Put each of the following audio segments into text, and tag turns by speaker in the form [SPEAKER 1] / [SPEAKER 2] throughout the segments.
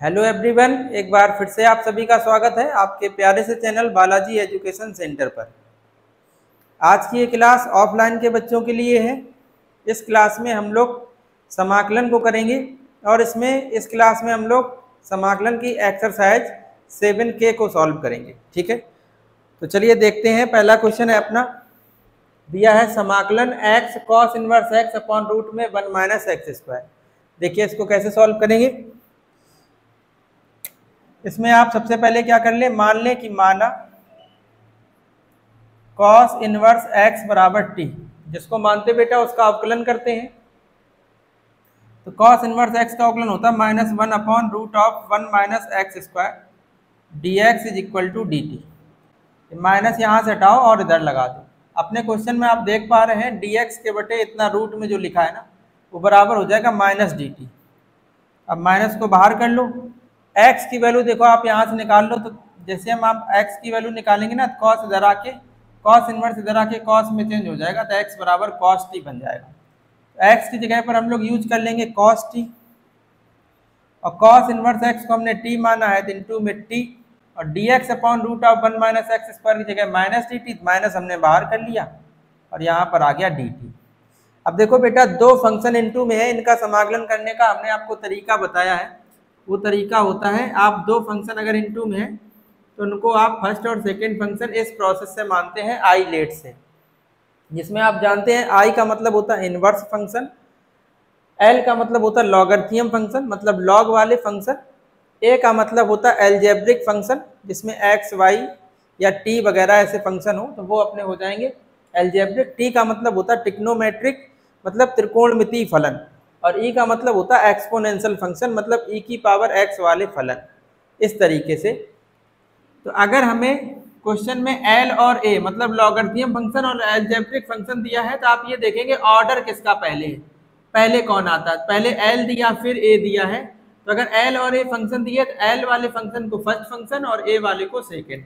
[SPEAKER 1] Hello everyone, एक बार फिर से आप सभी का स्वागत है आपके प्यारे से चैनल बालाजी एजुकेशन सेंटर पर। आज की ये क्लास ऑफलाइन के बच्चों के लिए है। इस क्लास में हम लोग समाकलन को करेंगे और इस क्लास में हम लोग समाकलन की एक्सरसाइज 7K को सॉल्व करेंगे। ठीक है, तो चलिए देखते हैं। पहला क्वेश्चन है अपना, दिया है समाकलन x cos inverse x upon root में 1 माइनस एक्स स्क्वायर। देखिए इसको कैसे सॉल्व करेंगे। इसमें आप सबसे पहले क्या कर ले, मान लें कि माना cos इनवर्स x बराबर t, जिसको मानते बेटा उसका अवकलन करते हैं। तो cos इनवर्स x का अवकलन होता है -1 upon root of 1 minus x square dx is equal to dt। Minus यहाँ से हटाओ और इधर लगा दो। अपने क्वेश्चन में आप देख पा रहे हैं dx के बटे इतना रूट में जो लिखा है ना, वो बराबर हो जाएगा माइनस dt। अब माइनस को बाहर कर लो, x की वैल्यू देखो आप यहाँ से निकाल लो। तो जैसे हम आप x की वैल्यू निकालेंगे ना, cos इधर आके cos इनवर्स इधर आके cos में चेंज हो जाएगा, तो x बराबर cos t बन जाएगा। तो x की जगह पर हम लोग यूज कर लेंगे cos t, और cos इनवर्स x को हमने t माना है तो इनटू में t, और dx upon root of 1 minus x square की जगह माइनस dt, माइनस हमने बाहर कर लिया और यहाँ पर आ गया dt। अब देखो बेटा, दो फंक्शन इनटू में है, इनका समाकलन करने का हमने आपको तरीका बताया है। वो तरीका होता है, आप दो फंक्शन अगर इनटू में है तो उनको आप फर्स्ट और सेकंड फंक्शन इस प्रोसेस से मानते हैं आई लेट से, जिसमें आप जानते हैं आई का मतलब होता है इनवर्स फंक्शन, एल का मतलब होता है लॉगरिथम फंक्शन मतलब लॉग वाले फंक्शन, ए का मतलब होता है एल्जेब्रिक फंक्शन, जिसमें एक्स वाई या टी वगैरह ऐसे फंक्शन हो तो वो अपने हो जाएंगे एल्जेब्रिक। टी का मतलब होता है टिक्नोमेट्रिक मतलब त्रिकोणमितीय फलन, और ई का मतलब होता है एक्सपोनेंशियल फंक्शन मतलब ई की पावर एक्स वाले फलन। इस तरीके से तो अगर हमें क्वेश्चन में एल और ए मतलब लॉगरिथम फंक्शन और एल्जेब्रिक फंक्शन दिया है, तो आप ये देखेंगे ऑर्डर किसका पहले है, पहले कौन आता है। पहले एल दिया फिर ए दिया है, तो अगर एल और ए फंक्शन दिए तो एल वाले फंक्शन को फर्स्ट फंक्शन और ए वाले को सेकेंड।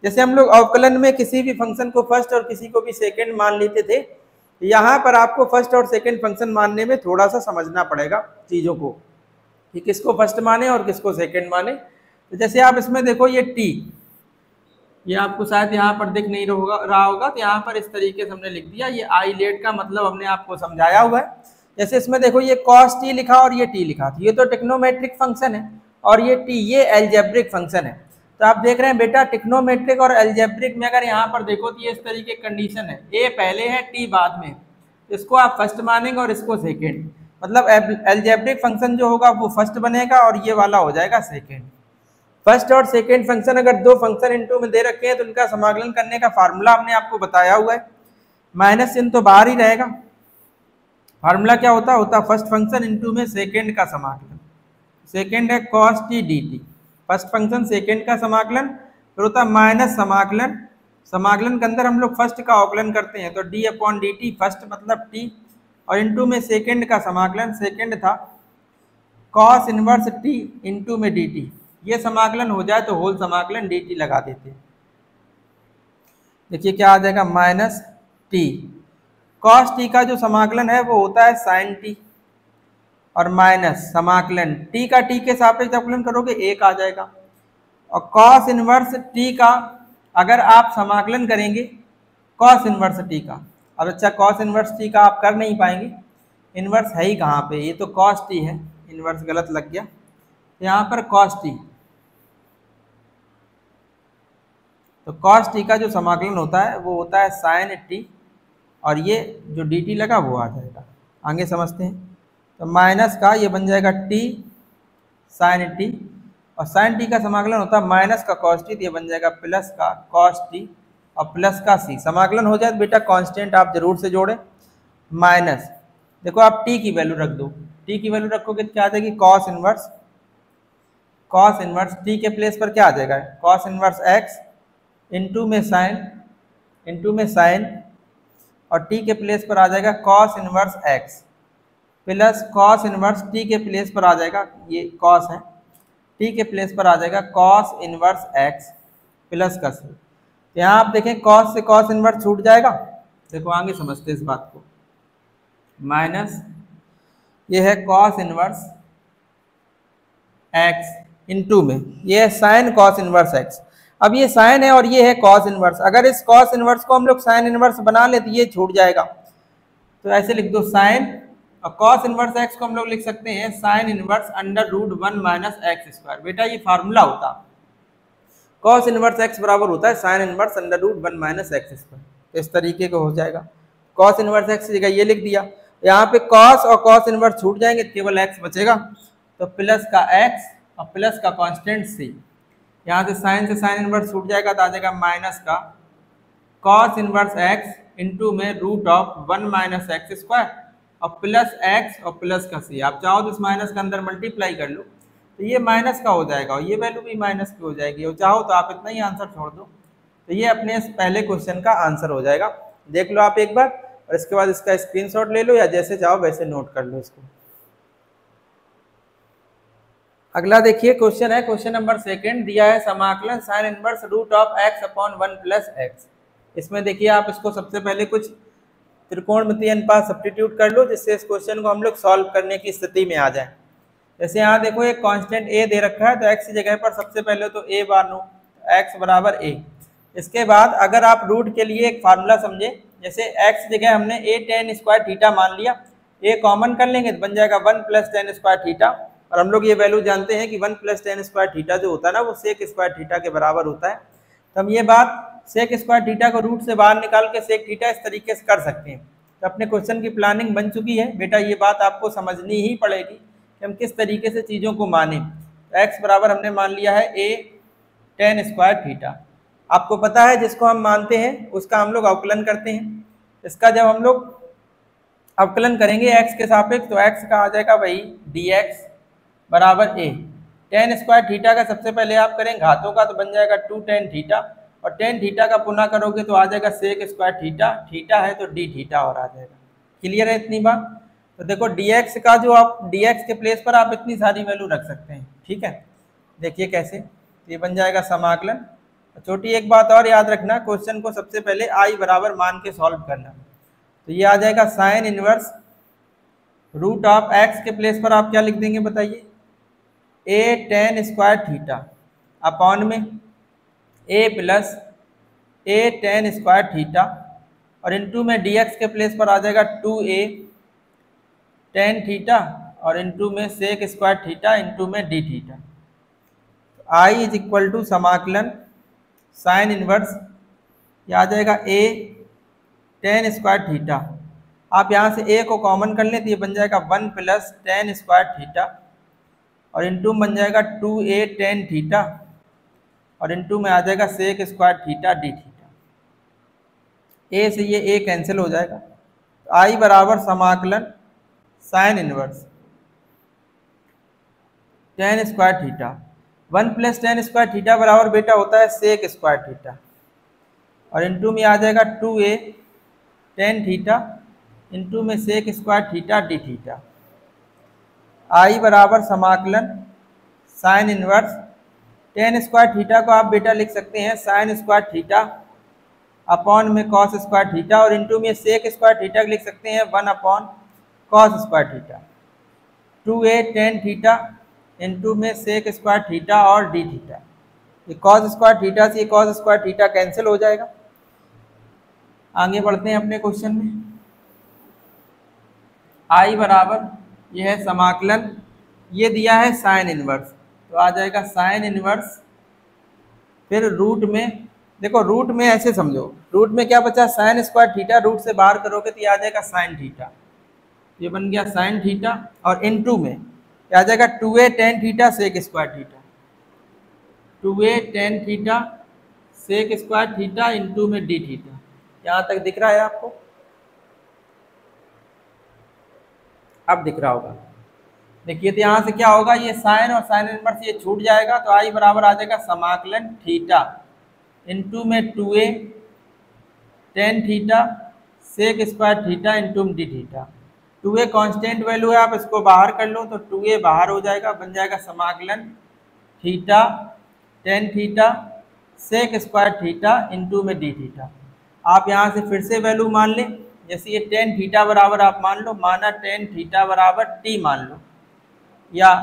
[SPEAKER 1] जैसे हम लोग अवकलन में किसी भी फंक्शन को फर्स्ट और किसी को भी सेकेंड मान लेते थे, यहाँ पर आपको फर्स्ट और सेकंड फंक्शन मानने में थोड़ा सा समझना पड़ेगा चीज़ों को कि किसको फर्स्ट माने और किसको सेकंड माने। तो जैसे आप इसमें देखो ये टी, ये आपको शायद यहाँ पर दिख नहीं रहा होगा, तो यहाँ पर इस तरीके से हमने लिख दिया। ये आई लेट का मतलब हमने आपको समझाया हुआ है। जैसे इसमें देखो ये cos t लिखा और ये t लिखा, तो ये तो टिक्नोमेट्रिक फंक्शन है और ये t ये एल्जेब्रिक फंक्शन है। तो आप देख रहे हैं बेटा, टिक्नोमेट्रिक और एल्जेब्रिक में अगर यहाँ पर देखो तो ये इस तरीके कंडीशन है, ए पहले है टी बाद में, इसको आप फर्स्ट मानेंगे और इसको सेकेंड, मतलब एल्जेब्रिक फंक्शन जो होगा वो फर्स्ट बनेगा और ये वाला हो जाएगा सेकेंड। फर्स्ट और सेकेंड फंक्शन अगर दो फंक्शन इनटू में दे रखे हैं तो उनका समाकलन करने का फार्मूला हमने आपको बताया हुआ है। माइनस चिन्ह तो बाहर ही रहेगा। फार्मूला क्या होता है फर्स्ट फंक्शन इनटू में सेकेंड का समाकलन। सेकेंड है cos t dt, first function second का समाकलन, फिर होता है माइनस समाकलन। समाकलन के अंदर हम लोग फर्स्ट का अवकलन करते हैं, तो d upon D t first मतलब t, और इनटू में सेकेंड का समाकलन, सेकेंड था cos इनवर्स t इनटू में dt। ये समाकलन हो जाए तो होल समाकलन dt लगा देते हैं। देखिए क्या आ जाएगा माइनस t। cos t का जो समाकलन है वो होता है sin t, और माइनस समाकलन t का t के सापेक्ष अवकलन करोगे 1 आ जाएगा। और cos इनवर्स t का अगर आप समाकलन करेंगे cos इनवर्स t का, अब अच्छा cos इनवर्स t का आप कर नहीं पाएंगे, इनवर्स है ही कहाँ पे, ये तो cos t है, इनवर्स गलत लग गया, यहाँ पर cos t। तो cos t का जो समाकलन होता है वो होता है sin t, और ये जो dt लगा वो आ जाएगा। आगे समझते हैं, तो माइनस का ये बन जाएगा t sin t, और sin t का समाकलन होता है माइनस का cos t, तो ये बन जाएगा प्लस का cos t और प्लस का c। समाकलन हो जाए तो बेटा कांस्टेंट आप जरूर से जोड़ें। माइनस देखो आप t की वैल्यू रख दो, t की वैल्यू रखोगे तो क्या आ जाएगी cos इनवर्स t के प्लेस पर क्या आ जाएगा cos इनवर्स x इनटू में साइन, और t के प्लेस पर आ जाएगा cos inverse x plus cos inverse t के प्लेस पर आ जाएगा, ये cos है, t के प्लेस पर आ जाएगा cos इनवर्स x प्लस का c। यहाँ आप देखें cos से cos इनवर्स छूट जाएगा। देखो आगे समझते हैं इस बात को। माइनस ये है cos इनवर्स x इनटू में ये है साइन कॉस इनवर्स एक्स। अब ये साइन है और ये है कॉस इनवर्स, अगर इस कॉस इनवर्स को हम लोग साइन इनवर्स बना ले तो ये छूट जाएगा, तो ऐसे लिख दो साइन, और कॉस इनवर्स एक्स को हम लोग लिख सकते हैं sine inverse under root 1 minus x square. बेटा ये फार्मूला होता, कॉस इनवर्स एक्स बराबर होता है sine inverse under root 1 minus x square. इस तरीके का हो जाएगा, कॉस इनवर्स एक्स की जगह ये लिख दिया, यहाँ पे कॉस और कॉस इनवर्स छूट जाएंगे, केवल एक्स बचेगा, तो प्लस का एक्स और प्लस का कांस्टेंट सी, यहाँ से साइन इनवर्स छूट जाएगा तो आ जाएगा माइनस का कॉस इनवर्स एक्स इंटू में root of 1 minus x square और प्लस एक्स और प्लस का सी। आप चाहो तो इस माइनस का अंदर मल्टीप्लाई कर लो तो ये माइनस का हो जाएगा और ये वैल्यू भी माइनस की हो जाएगी, और चाहो तो आप इतना ही आंसर छोड़ दो, तो ये अपने पहले क्वेश्चन का आंसर हो जाएगा। देख लो आप एक बार, और इसके बाद इसका स्क्रीनशॉट ले लो या जैसे चाहो वैसे नोट कर लो इसको। अगला देखिए क्वेश्चन है, क्वेश्चन नंबर 2 दिया है समाकलन sine inverse root of x upon 1 plus x. इसमें देखिए आप इसको सबसे पहले कुछ त्रिकोणमितीय अनुपात सब्स्टिट्यूट कर लो, जिससे इस क्वेश्चन को हम लोग सॉल्व करने की स्थिति में आ जाए। जैसे यहाँ देखो एक कांस्टेंट ए दे रखा है, तो एक्स की जगह पर सबसे पहले तो ए बार लो, एक्स बराबर ए। इसके बाद अगर आप रूट के लिए एक फार्मूला समझे, जैसे एक्स की जगह हमने ए टेन स्क्वायर थीटा मान लिया, ए कॉमन कर लेंगे तो बन जाएगा 1 प्लस टेन स्क्वायर थीटा, और हम लोग ये वैल्यू जानते हैं कि 1 प्लस टेन स्क्वायर थीटा जो होता है ना वो सेक स्क्वायर थीटा के बराबर होता है। तो हम ये बात सेक स्क्वायर थीटा को रूट से बाहर निकाल के सेक थीटा इस तरीके से कर सकते हैं। तो अपने क्वेश्चन की प्लानिंग बन चुकी है बेटा, ये बात आपको समझनी ही पड़ेगी कि हम किस तरीके से चीज़ों को माने। तो एक्स बराबर हमने मान लिया है ए टेन स्क्वायर थीटा। आपको पता है जिसको हम मानते हैं उसका हम लोग अवकलन करते हैं। इसका जब हम लोग अवकलन करेंगे एक्स के सापेक्ष, तो एक्स का आ जाएगा वही डी एक्स बराबर ए टेन स्क्वायर थीटा का सबसे पहले आप करें घातों का, तो बन जाएगा 2 टेन थीटा, और टेन थीटा का पुनः करोगे तो आ जाएगा सेक स्क्वायर थीटा, थीटा है तो डी थीटा और आ जाएगा। क्लियर है इतनी बात? तो देखो dx का जो आप dx के प्लेस पर आप इतनी सारी वैल्यू रख सकते हैं, ठीक है। देखिए कैसे, ये बन जाएगा समाकलन। छोटी एक बात और याद रखना, क्वेश्चन को सबसे पहले आई बराबर मान के सॉल्व करना। तो ये आ जाएगा sine inverse root of x के प्लेस पर आप क्या लिख देंगे बताइए, a tan square theta upon में a plus A tan square theta, और इनटू में dx के प्लेस पर आ जाएगा 2a टेन थीटा, और इनटू में सेक स्क्वायर थीटा इनटू में d theta. I is equal to समाकलन साइन इनवर्स, ये आ जाएगा ए टेन स्क्वायर थीटा। आप यहाँ से ए को कॉमन कर लें तो ये बन जाएगा 1 प्लस टेन स्क्वायर थीटा, और इनटू बन जाएगा 2a टेन थीटा, और इनटू में आ जाएगा sec square theta D theta. A से ये ए कैंसिल हो जाएगा, तो आई बराबर समाकलन sine inverse tan square theta 1 plus tan square theta बराबर बेटा होता है सेक स्क्वायर थीटा, और इनटू में आ जाएगा 2a टेन थीटा इनटू में sec square theta D theta. I बराबर समाकलन sine inverse tan square theta को आप बेटा लिख सकते हैं साइन स्क्वायर थीटा अपॉन में कॉस स्क्वायर थीटा, और इनटू में सेक स्क्वायर थीटा लिख सकते हैं 1 upon cos square theta, 2a tan theta into में सेक स्क्वायर थीटा और डी थीटा। ये कॉस स्क्वायर थीटा से कॉस स्क्वायर थीटा कैंसिल हो जाएगा। आगे बढ़ते हैं अपने क्वेश्चन में। आई बराबर यह है समाकलन, ये दिया है साइन इनवर्स, तो आ जाएगा साइन इनवर्स, फिर रूट में, देखो रूट में ऐसे समझो, रूट में क्या बचा साइन स्क्वायर थीटा, रूट से बाहर करोगे तो ये आ जाएगा साइन थीटा, ये बन गया साइन थीटा, और इनटू में क्या आ जाएगा 2a tan theta sec square theta, 2a tan theta sec square theta into में डी थीटा। यहाँ तक दिख रहा है आपको? अब दिख रहा होगा। देखिए तो यहाँ से क्या होगा, ये साइन और साइन इनवर्स ये छूट जाएगा, तो आई बराबर आ जाएगा समाकलन थीटा इनटू में 2a tan theta sec square theta into d theta. 2a constant value है, आप इसको बाहर कर लो तो 2a बाहर हो जाएगा, बन जाएगा समाकलन theta tan theta sec square theta into में डी थीटा। आप यहाँ से फिर से वैल्यू मान लें, जैसे ये टेन थीटा बराबर आप मान लो, माना टेन थीटा बराबर टी मान लो, या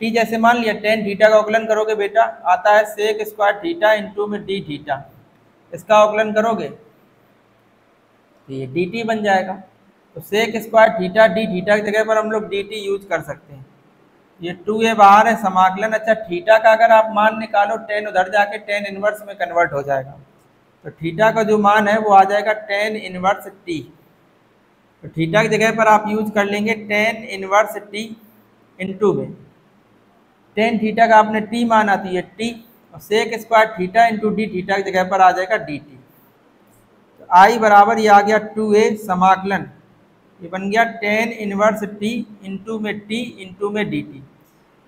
[SPEAKER 1] टी जैसे मान लिया टेन थीटा का अवकलन करोगे बेटा आता है सेक स्क्वायर थीटा इंटू में डी थीटा, इसका अवकलन करोगे तो ये डी टी बन जाएगा। तो sec square theta D theta की जगह पर हम लोग डी टी यूज कर सकते हैं। ये 2a बाहर है समाकलन। अच्छा थीटा का अगर आप मान निकालो टेन उधर जाके टेन इनवर्स में कन्वर्ट हो जाएगा, तो थीटा का जो मान है वो आ जाएगा टेन इनवर्स टी। तो थीटा की जगह पर आप यूज कर लेंगे टेन इनवर्स टी इंटू में टेन थीटा का आपने टी मान आती है टी और sec square theta into d theta की जगह पर आ जाएगा डी टी। तो आई बराबर ये आ गया 2a समाकलन, ये बन गया टेन इनवर्स टी इंटू में टी इंटू में डी टी।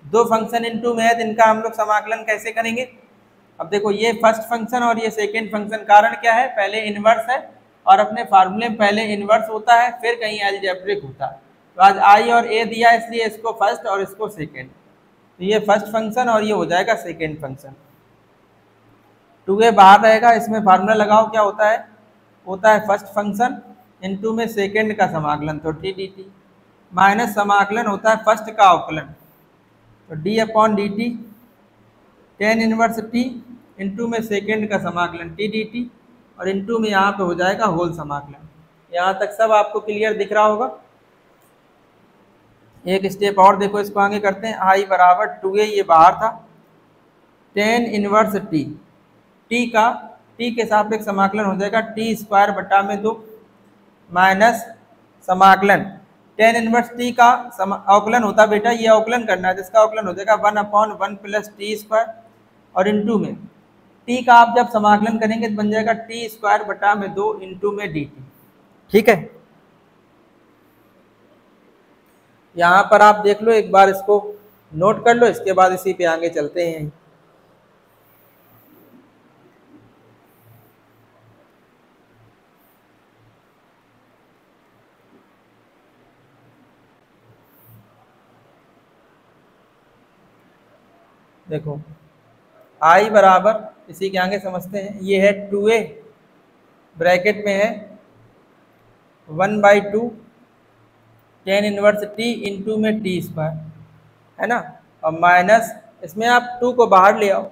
[SPEAKER 1] दो फंक्शन इंटू में है तो इनका हम लोग समाकलन कैसे करेंगे। अब देखो ये फर्स्ट फंक्शन और ये सेकेंड फंक्शन, कारण क्या है पहले इनवर्स है और अपने फार्मूले में पहले इनवर्स होता है फिर कहीं अलजेब्रिक होता है। तो आज आई और ए दिया इसलिए इसको फर्स्ट और इसको सेकेंड, तो ये फर्स्ट फंक्शन और ये हो जाएगा सेकेंड फंक्शन। 2a बाहर रहेगा, इसमें फार्मूला लगाओ क्या होता है, होता है फर्स्ट फंक्शन इंटू में सेकेंड का समाकलन तो टी डी टी माइनस समाकलन होता है फर्स्ट का अवकलन तो D upon D T ten inverse t into में सेकेंड का समाकलन टी डी टी और इंटू में यहाँ पे हो जाएगा होल समाकलन। यहाँ तक सब आपको क्लियर दिख रहा होगा। एक स्टेप और देखो, इसको आगे करते हैं। आई बराबर 2a ये बाहर था टेन इनवर्स टी, टी का टी के सापेक्ष समाकलन हो जाएगा टी स्क्वायर बटा में 2 माइनस समाकलन टेन इनवर्स टी का अवकलन होता बेटा, ये अवकलन करना है जिसका अवकलन हो जाएगा 1/1 प्लस टी स्क्वायर और इंटू में टी का आप जब समाकलन करेंगे तो बन जाएगा टी स्क्वायर बटा में 2 इंटू में डी टी। ठीक है, यहाँ पर आप देख लो एक बार, इसको नोट कर लो, इसके बाद इसी पे आगे चलते हैं। देखो आई बराबर इसी के आगे समझते हैं, ये है 2a ब्रैकेट में है 1/2 टेन इनवर्स टी इंटू में टी स्क्वायर है ना, और माइनस इसमें आप 2 को बाहर ले आओ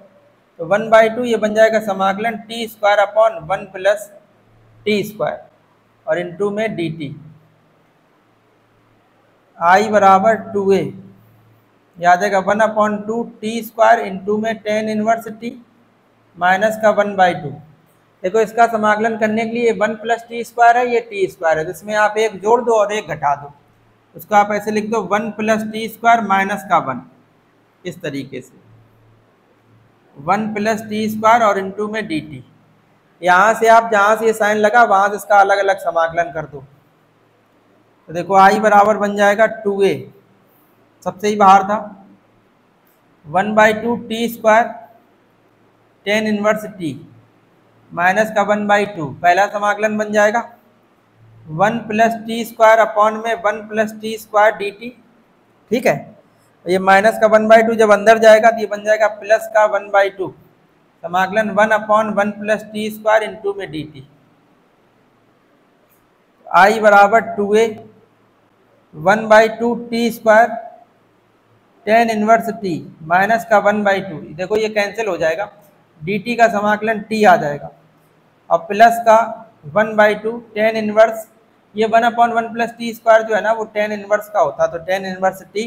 [SPEAKER 1] तो 1/2 ये बन जाएगा समाकलन T square upon 1 plus T square और इंटू में डी टी। आई बराबर 2a याद आएगा 1/2 टी स्क्वायर इंटू में टेन इनवर्स टी माइनस का 1/2। देखो इसका समाकलन करने के लिए 1 प्लस टी स्क्वायर है, ये टी स्क्वायर है, तो इसमें आप एक जोड़ दो और एक घटा दो, उसको आप ऐसे लिख दो 1 प्लस टी स्क्वायर माइनस का 1, इस तरीके से 1 प्लस टी स्क्वायर और इंटू में डी टी। यहाँ से आप जहाँ से ये साइन लगा वहाँ से इसका अलग अलग समाकलन कर दो। तो देखो आई बराबर बन जाएगा 2a, सबसे ही बाहर था 1/2 T square ten inverse T minus का 1/2, पहला समाकलन बन जाएगा 1 प्लस टी स्क्वायर अपॉन में 1 plus T square D T. ठीक है, ये माइनस का 1/2 जब अंदर जाएगा तो ये बन जाएगा प्लस का 1/2 समाकलन 1/1 प्लस टी स्क्वायर इंटू में डी टी। आई बराबर 2a 1/2 T square ten inverse T minus का 1/2, देखो ये कैंसिल हो जाएगा, dt का समाकलन t आ जाएगा और प्लस का 1/2 टेन इनवर्स, ये 1/1 प्लस टी स्क्वायर जो है ना वो टेन इनवर्स का होता है, तो टेन इनवर्स t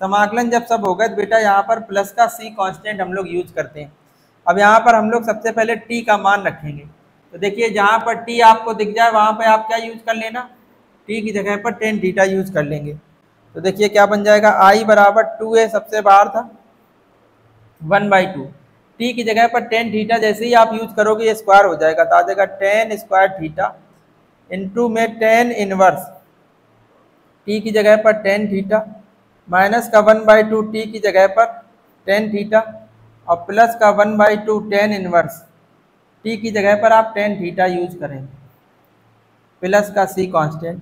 [SPEAKER 1] समाकलन जब सब हो गए तो बेटा यहाँ पर प्लस का c कांस्टेंट हम लोग यूज करते हैं। अब यहाँ पर हम लोग सबसे पहले t का मान रखेंगे, तो देखिए जहाँ पर t आपको दिख जाए वहाँ पर आप क्या यूज कर लेना, t की जगह पर टेन थीटा यूज कर लेंगे। तो देखिए क्या बन जाएगा, आई बराबर 2a सबसे बाहर था 1/2 टी की जगह पर टेन थीटा जैसे ही आप यूज करोगे ये स्क्वायर हो जाएगा, तो आ जाएगा टेन स्क्वायर थीटा इंटू में टेन इनवर्स टी की जगह पर टेन थीटा माइनस का 1/2 टी की जगह पर टेन थीटा और प्लस का 1/2 टेन इनवर्स टी की जगह पर आप टेन थीटा यूज करेंगे प्लस का c कांस्टेंट।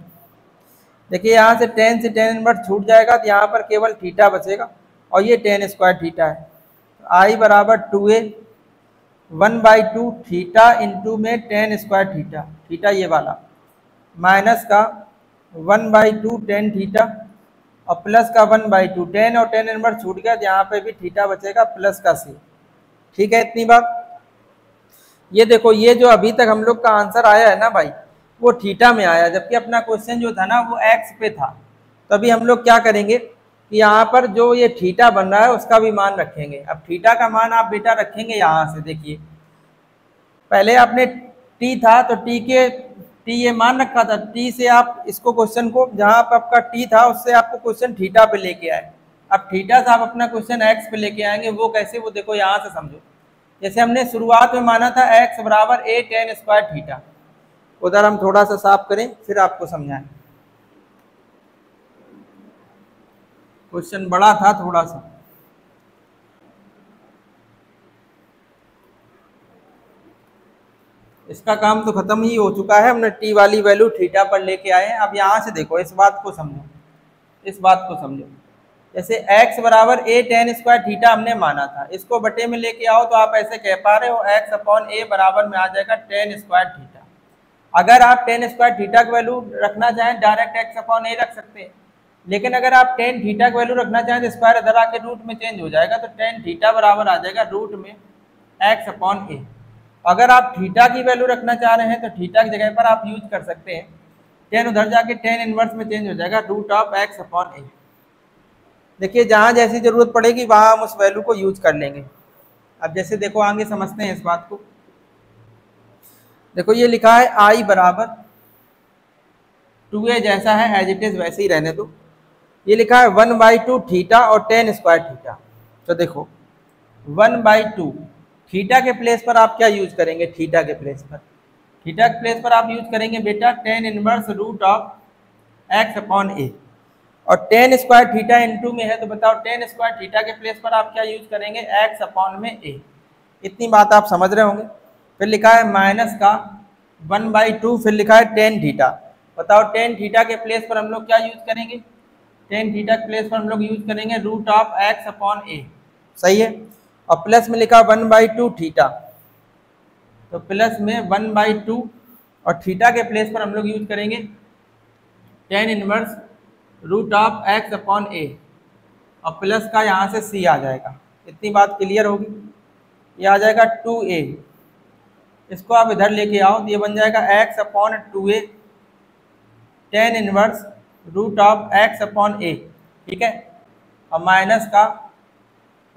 [SPEAKER 1] देखिए यहाँ से टेन इनवर्स छूट जाएगा तो यहाँ पर केवल थीटा बचेगा और ये टेन स्क्वायर थीटा है। आई बराबर 2a 1/2 थीटा इंटू में टेन स्क्वायर थीटा, थीटा ये वाला माइनस का 1/2 टेन थीटा और प्लस का 1/2, टेन और टेन इनवर्स छूट गया, यहाँ पे भी थीटा बचेगा प्लस का c। ठीक है, इतनी बात। ये देखो, ये जो अभी तक हम लोग का आंसर आया है ना भाई, वो थीटा में आया, जबकि अपना क्वेश्चन जो था ना वो एक्स पे था। तो अभी हम लोग क्या करेंगे कि यहाँ पर जो ये थीटा बन रहा है उसका भी मान रखेंगे। अब थीटा का मान आप बेटा रखेंगे यहाँ से, देखिए पहले आपने टी था तो टी ये मान रखा था, टी से आप इसको क्वेश्चन को जहाँ पर आपका टी था उससे आपको क्वेश्चन थीटा पे लेके आए। अब थीटा से आप अपना क्वेश्चन एक्स पे लेके आएंगे, वो कैसे, वो देखो यहाँ से समझो। जैसे हमने शुरुआत में माना था x बराबर a tan स्क्वायर थीटा, उधर हम थोड़ा सा साफ करें फिर आपको समझाएं। क्वेश्चन बड़ा था थोड़ा सा। इसका काम तो खत्म ही हो चुका है, हमने टी वाली वैल्यू थीटा पर लेके आए हैं। अब यहाँ से देखो, इस बात को समझो, इस बात को समझो। जैसे x बराबर a tan स्क्वायर थीटा हमने माना था, इसको बटे में लेके आओ तो आप ऐसे कह पा रहे हो x अपॉन a बराबर में आ जाएगा tan स्क्वायर थीटा। अगर आप tan स्क्वायर थीटा की वैल्यू रखना चाहें डायरेक्ट x अपॉन a रख सकते हैं, लेकिन अगर आप tan थीटा की वैल्यू रखना चाहें तो स्क्वायर इधर आके रूट में चेंज हो जाएगा, तो tan थीटा बराबर आ जाएगा रूट में x अपॉन a। अगर आप थीटा की वैल्यू रखना चाह रहे हैं तो थीटा की जगह पर आप यूज कर सकते हैं tan, उधर जाके tan इनवर्स में चेंज हो जाएगा root of x upon a। देखिए जहाँ जैसी जरूरत पड़ेगी वहाँ हम उस वैल्यू को यूज कर लेंगे। अब जैसे देखो आगे समझते हैं इस बात को। देखो ये लिखा है i बराबर 2a, जैसा है एज इट इज वैसे ही रहने दो। ये लिखा है 1/2 थीटा और tan स्क्वायर थीटा। तो देखो 1/2 थीटा के प्लेस पर आप क्या यूज करेंगे, थीटा के प्लेस पर आप यूज करेंगे बेटा tan inverse root of x upon a। और tan स्क्वायर थीटा इनटू में है, तो बताओ tan स्क्वायर थीटा के प्लेस पर आप क्या यूज करेंगे, x अपॉन में a। इतनी बात आप समझ रहे होंगे। फिर लिखा है माइनस का 1/2, फिर लिखा है tan थीटा। बताओ tan थीटा के प्लेस पर हम लोग क्या यूज करेंगे, tan थीटा के प्लेस पर हम लोग यूज करेंगे root of x upon a। सही है। और प्लस में लिखा 1/2 थीटा, तो प्लस में 1/2 और थीटा के प्लेस पर हम लोग यूज करेंगे tan inverse root of x upon a, और प्लस का यहाँ से c आ जाएगा। इतनी बात क्लियर होगी। ये आ जाएगा 2a, इसको आप इधर लेके आओ तो ये बन जाएगा x upon 2a tan inverse root of x upon a। ठीक है, और माइनस का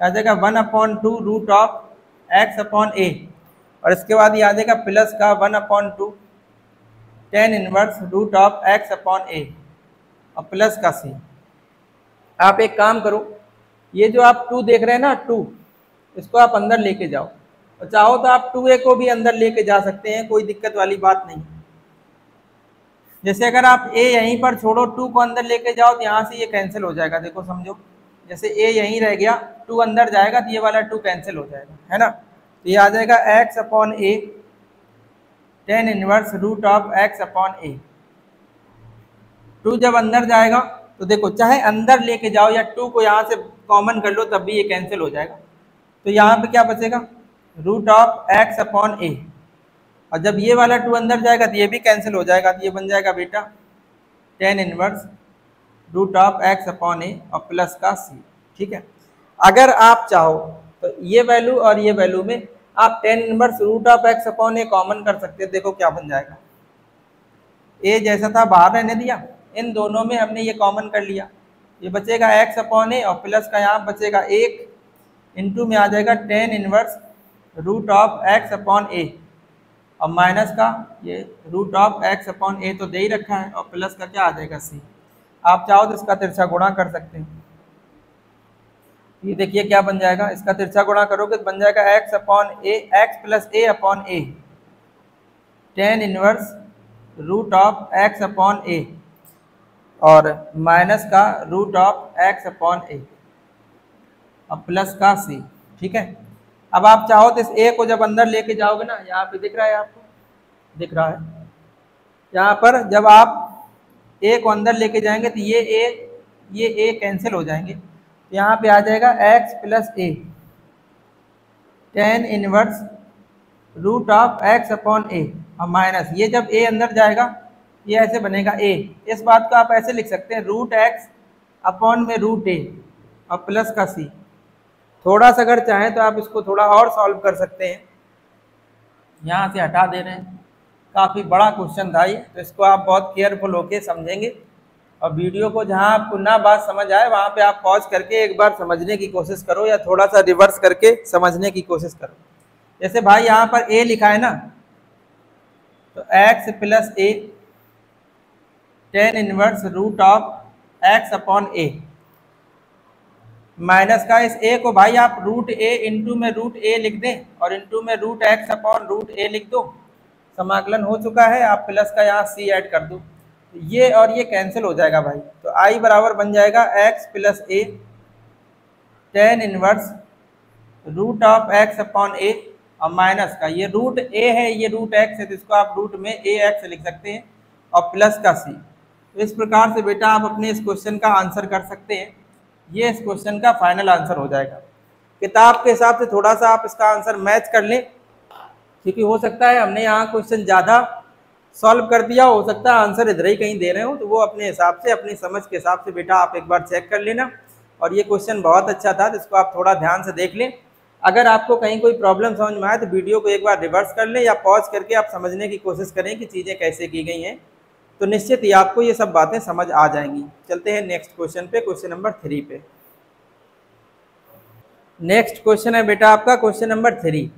[SPEAKER 1] आ जाएगा 1/2 root of x upon a, और इसके बाद ये आ जाएगा प्लस का 1/2 tan inverse root of x upon a, और प्लस का c। आप एक काम करो, ये जो आप 2 देख रहे हैं ना 2, इसको आप अंदर लेके जाओ, और चाहो तो आप 2a को भी अंदर लेके जा सकते हैं, कोई दिक्कत वाली बात नहीं। जैसे अगर आप a यहीं पर छोड़ो 2 को अंदर लेके जाओ तो यहाँ से ये कैंसिल हो जाएगा। देखो समझो, जैसे a यहीं रह गया, 2 अंदर जाएगा तो ये वाला 2 कैंसिल हो जाएगा, है ना। तो ये आ जाएगा x upon a tan inverse root of x upon a। 2 जब अंदर जाएगा तो देखो चाहे अंदर लेके जाओ या 2 को यहाँ से कॉमन कर लो तब भी ये कैंसिल हो जाएगा। तो यहाँ पे क्या बचेगा, root of x upon a, और जब ये वाला 2 अंदर जाएगा तो ये भी कैंसिल हो जाएगा, तो ये बन जाएगा बेटा tan inverse root of x upon a और प्लस का c। ठीक है, अगर आप चाहो तो ये वैल्यू और ये वैल्यू में आप tan inverse root of x upon a common कर सकते हैं। देखो क्या बन जाएगा, a जैसा था बाहर रहने दिया, इन दोनों में हमने ये कॉमन कर लिया, ये बचेगा x अपॉन a और प्लस का यहाँ बचेगा 1 इंटू में आ जाएगा tan inverse root of x upon a, और माइनस का ये root of x upon a तो दे ही रखा है, और प्लस का क्या आ जाएगा c। आप चाहो तो इसका तिरछा गुणा कर सकते हैं। ये देखिए क्या बन जाएगा, इसका तिरछा गुणा करोगे तो बन जाएगा x upon a, x plus a upon a tan inverse root of x upon a, और माइनस का root of x upon a और प्लस का c। ठीक है, अब आप चाहो तो इस a को जब अंदर लेके जाओगे ना, यहाँ पे दिख रहा है आपको, दिख रहा है यहाँ पर, जब आप a को अंदर लेके जाएंगे तो ये a कैंसिल हो जाएंगे, तो यहाँ पे आ जाएगा x plus a tan inverse root of x upon a, और माइनस ये जब a अंदर जाएगा ये ऐसे बनेगा a। इस बात को आप ऐसे लिख सकते हैं रूट x अपॉन में रूट ए और प्लस का सी। थोड़ा सा अगर चाहें तो आप इसको थोड़ा और सॉल्व कर सकते हैं, यहाँ से हटा दे रहे हैं। काफ़ी बड़ा क्वेश्चन था ये, तो इसको आप बहुत केयरफुल होके समझेंगे और वीडियो को जहाँ आपको ना बात समझ आए वहाँ पे आप पॉज करके एक बार समझने की कोशिश करो या थोड़ा सा रिवर्स करके समझने की कोशिश करो। जैसे भाई यहाँ पर ए लिखा है ना, तो x plus A tan inverse root of x upon a, minus का इस a को भाई आप रूट ए इंटू में रूट ए लिख दें और इंटू में root x upon root a लिख दो, समाकलन हो चुका है। आप प्लस का यहाँ c ऐड कर दो, ये और ये कैंसिल हो जाएगा भाई। तो i बराबर बन जाएगा x plus A tan inverse root of x upon A और माइनस का ये रूट a है, ये रूट x है, तो इसको आप रूट में ax लिख सकते हैं और प्लस का c। तो इस प्रकार से बेटा आप अपने इस क्वेश्चन का आंसर कर सकते हैं। ये इस क्वेश्चन का फाइनल आंसर हो जाएगा। किताब के हिसाब से थोड़ा सा आप इसका आंसर मैच कर लें, क्योंकि हो सकता है हमने यहाँ क्वेश्चन ज़्यादा सॉल्व कर दिया, हो सकता है आंसर इधर ही कहीं दे रहे हो, तो वो अपने हिसाब से अपनी समझ के हिसाब से बेटा आप एक बार चेक कर लेना। और ये क्वेश्चन बहुत अच्छा था, जिसको आप थोड़ा ध्यान से देख लें। अगर आपको कहीं कोई प्रॉब्लम समझ में आए तो वीडियो को एक बार रिवर्स कर लें या पॉज करके आप समझने की कोशिश करें कि चीज़ें कैसे की गई हैं, तो निश्चित ही आपको ये सब बातें समझ आ जाएंगी। चलते हैं नेक्स्ट क्वेश्चन पे, क्वेश्चन नंबर 3 पे। नेक्स्ट क्वेश्चन है बेटा आपका क्वेश्चन नंबर 3।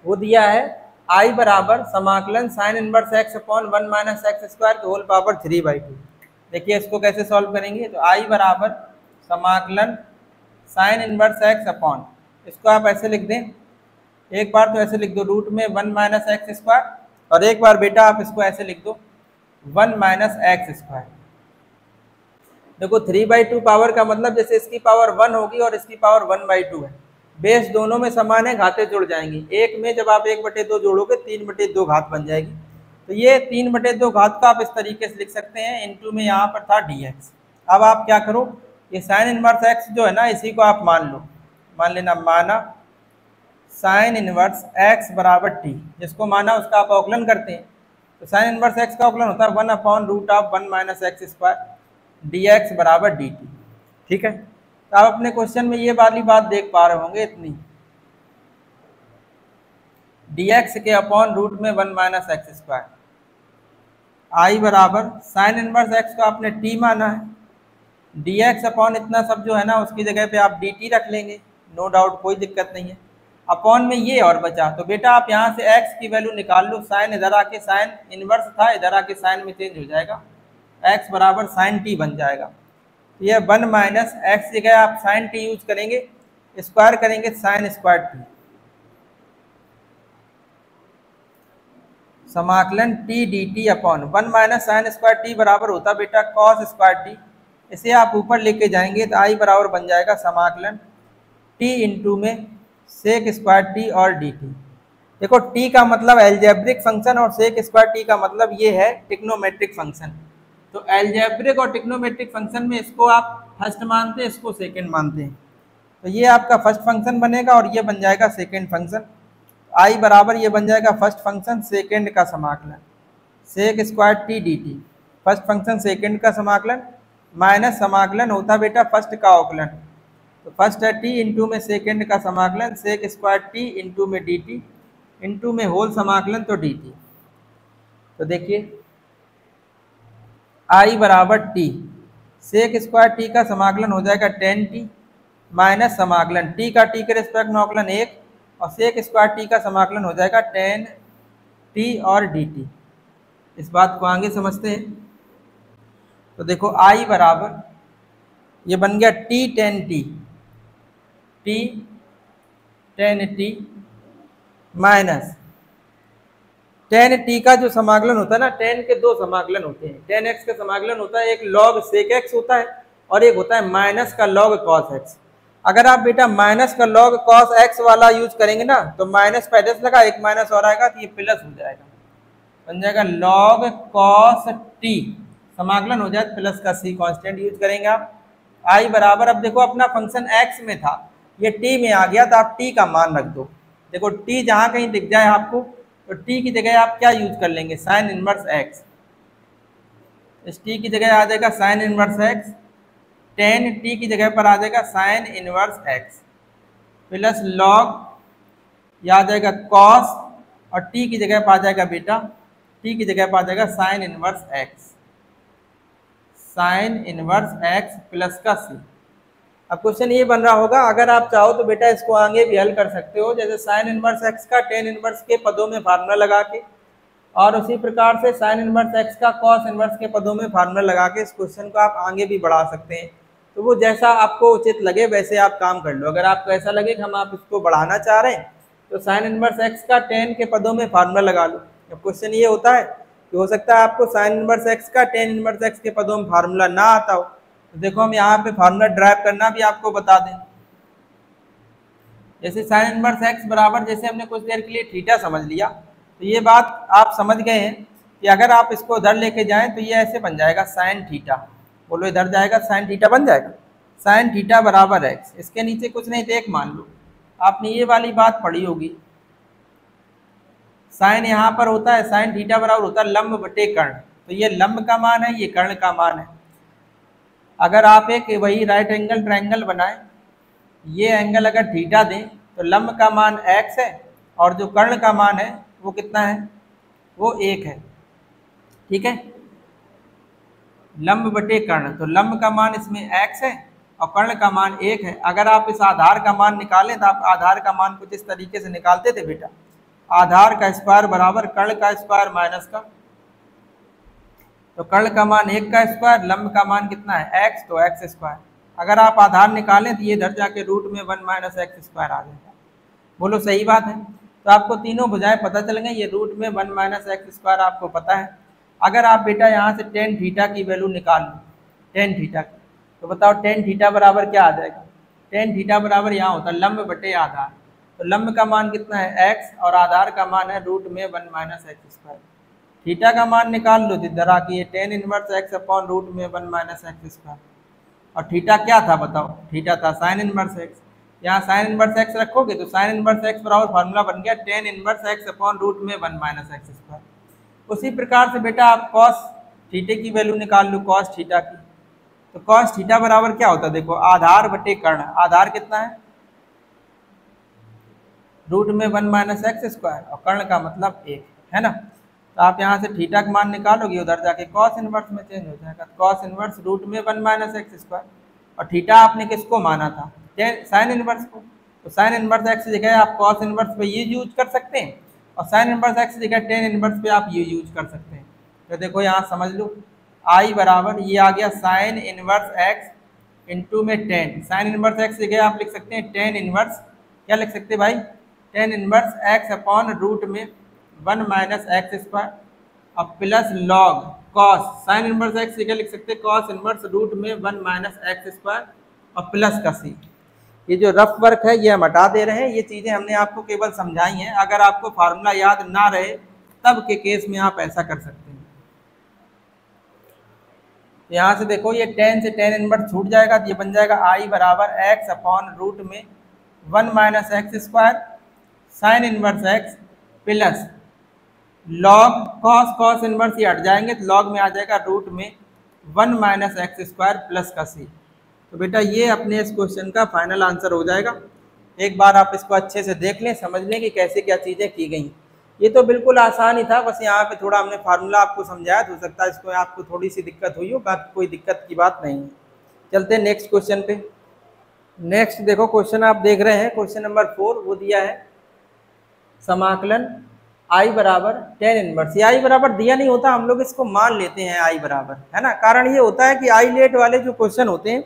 [SPEAKER 1] वो दिया है i बराबर समाकलन sine inverse x upon 1 minus x square whole power 3/2। देखिए इसको कैसे सॉल्व करेंगे। तो i बराबर समाकलन साइन इनवर्स x अपॉन, इसको आप ऐसे लिख दें, एक बार तो ऐसे लिख दो रूट में 1 माइनस एक्स स्क्वायर, और एक बार बेटा आप इसको ऐसे लिख दो 1 माइनस एक्स स्क्वायर। देखो 3/2 पावर का मतलब जैसे इसकी पावर 1 होगी और इसकी पावर 1/2 है, बेस दोनों में समान है, घातें जुड़ जाएंगी। एक में जब आप 1/2 जोड़ोगे 3/2 घात बन जाएगी। तो ये 3/2 घात को आप इस तरीके से लिख सकते हैं, इनटू में यहाँ पर था dx। अब आप क्या करो, ये साइन इनवर्स x जो है ना, इसी को आप मान लो, मान लेना माना साइन इनवर्स x बराबर t, जिसको माना उसका आप अवकलन करते हैं। तो साइन इनवर्स x का अवकलन होता है 1 upon root of 1 minus x square dx बराबर dt। ठीक है, तो आप अपने क्वेश्चन में ये वाली बात देख पा रहे होंगे, इतनी dx के अपॉन रूट में 1 माइनस एक्स स्क्वायर, आई बराबर साइन इनवर्स x को आपने t माना है, dx अपॉन इतना सब जो है ना उसकी जगह पे आप dt रख लेंगे, नो डाउट, कोई दिक्कत नहीं है। अपॉन में ये और बचा, तो बेटा आप यहाँ से x की वैल्यू निकाल लो, साइन इधर आके साइन इनवर्स था, इधर आके साइन में चेंज हो जाएगा, x बराबर साइन t बन जाएगा। ये 1 माइनस एक्स जगह आप साइन टी यूज करेंगे, स्क्वायर करेंगे साइन स्क्वायर टी, समाकलन T d T upon 1 minus sine square T बराबर होता बेटा कॉस स्क्वायर टी। इसे आप ऊपर लेके जाएंगे तो आई बराबर बन जाएगा समाकलन टी इंटू में सेक स्क्वायर टी और डी टी। देखो टी का मतलब एल्जेब्रिक फंक्शन और सेक स्क्वायर टी का मतलब ये है टिग्नोमेट्रिक फंक्शन। तो एल्जेब्रिक और टिग्नोमेट्रिक फंक्शन में इसको आप फर्स्ट मानते हैं, इसको सेकंड मानते हैं, तो ये आपका फर्स्ट फंक्शन बनेगा और ये बन जाएगा सेकंड फंक्शन। आई बराबर ये बन जाएगा फर्स्ट फंक्शन सेकंड का समाकलन sec square t d t, first function second का समाकलन माइनस समाकलन होता बेटा फर्स्ट का अवकलन, तो फर्स्ट है टी इंटू में सेकंड का समाकलन सेक स्क्वायर टी इंटू में डी टी इंटू में होल समाकलन तो डी टी। तो देखिए आई बराबर टी, सेक स्क्वायर टी का समाकलन हो जाएगा 10t माइनस समाकलन टी का टी के रिस्पेक्ट में अवकलन 1 और सेक स्क्वायर टी का समाकलन हो जाएगा 10t और dt। इस बात को आगे समझते हैं। तो देखो आई बराबर ये बन गया t 10t, t 10t minus 10t का जो समाकलन होता है ना, 10 के दो समाकलन होते हैं, 10x का समाकलन होता है, एक log sec x होता है और एक होता है माइनस का log cos x। अगर आप बेटा माइनस का log cos x वाला यूज करेंगे ना, तो माइनस पहले से लगा, एक माइनस और आएगा तो ये प्लस हो जाएगा, बन जाएगा log cos t, समाकलन हो जाए प्लस का c कांस्टेंट यूज करेंगे आप। आई बराबर, अब देखो अपना फंक्शन x में था, ये t में आ गया, तो आप t का मान रख दो। देखो t जहाँ कहीं दिख जाए आपको, तो t की जगह आप क्या यूज कर लेंगे, साइन इनवर्स x। इस t की जगह आ जाएगा sine inverse x ten T की जगह पर आ जाएगा sine inverse x plus log, यह आ जाएगा कॉस, और टी की जगह पर आ जाएगा बेटा, टी की जगह पर आ जाएगा sine inverse x, sign inverse x plus का सी। अब क्वेश्चन ये बन रहा होगा, अगर आप चाहो तो बेटा इसको आगे भी हल कर सकते हो, जैसे साइन इनवर्स एक्स का टेन इनवर्स के पदों में फार्मूला लगा के, और उसी प्रकार से साइन इनवर्स एक्स का कॉस इनवर्स के पदों में फार्मूला लगा के इस क्वेश्चन को आप आगे भी बढ़ा सकते हैं। तो वो जैसा आपको उचित लगे वैसे आप काम कर लो। अगर आपको ऐसा लगे कि हम आप इसको बढ़ाना चाह रहे हैं तो साइन इनवर्स एक्स का टेन के पदों में फार्मूला लगा लो। अब क्वेश्चन ये होता है कि हो सकता है आपको साइन इनवर्स एक्स का टेन इनवर्स एक्स के पदों में फार्मूला ना आता हो, तो देखो हम यहाँ पे फार्मूला ड्राइव करना भी आपको बता दें। जैसे साइन इनवर्स एक्स बराबर, जैसे हमने कुछ देर के लिए थीटा समझ लिया, तो ये बात आप समझ गए हैं कि अगर आप इसको इधर लेके जाएं तो ये ऐसे बन जाएगा साइन थीटा, बोलो इधर जाएगा साइन थीटा बन जाएगा, साइन थीटा बराबर एक्स, इसके नीचे कुछ नहीं तो एक मान लो। आपने ये वाली बात पढ़ी होगी, साइन यहाँ पर होता है, साइन थीटा बराबर होता है लंब बटे कर्ण, तो ये लंब का मान है, ये कर्ण का मान है। अगर आप एक वही राइट एंगल ट्रायंगल बनाएं, ये एंगल अगर थीटा दें तो लंब का मान x है और जो कर्ण का मान है वो कितना है, वो 1 है। ठीक है, लंब बटे कर्ण, तो लंब का मान इसमें x है और कर्ण का मान 1 है। अगर आप इस आधार का मान निकालें तो आप आधार का मान कुछ इस तरीके से निकालते थे बेटा, आधार का स्क्वायर बराबर कर्ण का स्क्वायर माइनस का, तो कर्ण का मान 1 का स्क्वायर, लंब का मान कितना है x, तो x स्क्वायर। अगर आप आधार निकालें तो ये इधर जाके रूट में 1 माइनस एक्स स्क्वायर आ जाएगा। बोलो सही बात है। तो आपको तीनों भुजाएं पता चल गई, ये रूट में 1 माइनस एक्स स्क्वायर आपको पता है। अगर आप बेटा यहाँ से टेन थीटा की वैल्यू निकाल लो, टेन थीटा की, तो बताओ टेन थीटा बराबर क्या आ जाएगा। टेन थीटा बराबर यहाँ होता है लंब बटे आधार, तो लंब का मान कितना है x और आधार का मान है रूट में 1 माइनस एक्स स्क्वायर। थीटा का मान निकाल लो जिधर आके, ये tan inverse x upon root में 1 माइनस एक्स स्क्वायर, और थीटा क्या था बताओ, थीटा था साइन इनवर्स एक्स। यहाँ साइन इनवर्स एक्स रखोगे तो साइन इनवर्स एक्स बराबर फार्मूला बन गया tan inverse x upon root में 1 माइनस एक्स स्क्वायर। उसी प्रकार से बेटा आप कॉस थीटे की वैल्यू निकाल लो, कॉस थीटा की, तो कॉस थीटा बराबर क्या होता है, देखो आधार बटे कर्ण, आधार कितना है रूट में 1 माइनस एक्स स्क्वायर और कर्ण का मतलब 1 है ना। तो आप यहाँ से थीटा का मान निकालोगे, उधर जाके कॉस इनवर्स में चेंज हो जाएगा, कॉस इनवर्स रूट में 1 माइनस एक्स स्क्वायर, और थीटा आपने किसको माना था, साइन इनवर्स को, तो साइन इनवर्स एक्स की जगह आप कॉस इनवर्स पे ये यूज कर सकते हैं, और साइन इनवर्स एक्स की जगह टेन इनवर्स पे आप ये यूज कर सकते हैं। तो देखो यहाँ समझ लो, आई बराबर ये आ गया साइन इनवर्स एक्स इंटू में टेन, साइन इनवर्स एक्स की जगह आप लिख सकते हैं टेन इनवर्स, क्या लिख सकते हैं भाई, tan inverse x upon root में 1 माइनस एक्स स्क्वायर और plus log cos, sine inverse x की जगह लिख सकते हैं कॉस इनवर्स रूट में 1 माइनस एक्स स्क्वायर और प्लस का सी। ये जो रफ वर्क है ये हम हटा दे रहे हैं, ये चीज़ें हमने आपको केवल समझाई हैं। अगर आपको फार्मूला याद ना रहे तब के केस में आप ऐसा कर सकते हैं। यहाँ से देखो ये टेन से टेन इनवर्स छूट जाएगा, तो ये बन जाएगा आई बराबर एक्स अपॉन रूट में 1 minus x square sine inverse x plus log cos, cos inverse ये हट जाएंगे तो लॉग में आ जाएगा रूट में 1 माइनस एक्स स्क्वायर प्लस का सी। तो बेटा ये अपने इस क्वेश्चन का फाइनल आंसर हो जाएगा। एक बार आप इसको अच्छे से देख लें, समझ लें कि कैसे क्या चीज़ें की गई। ये तो बिल्कुल आसान ही था, बस यहाँ पे थोड़ा हमने फार्मूला आपको समझाया, तो हो सकता है इसको आपको थोड़ी सी दिक्कत हुई हो, बाकी कोई दिक्कत की बात नहीं है। चलते हैं नेक्स्ट क्वेश्चन पे। नेक्स्ट देखो क्वेश्चन आप देख रहे हैं, क्वेश्चन नंबर 4, वो दिया है समाकलन आई बराबर टेन इनवर्स। ये आई बराबर दिया नहीं होता, हम लोग इसको मान लेते हैं आई बराबर, है ना। कारण ये होता है कि आई लेट वाले जो क्वेश्चन होते हैं,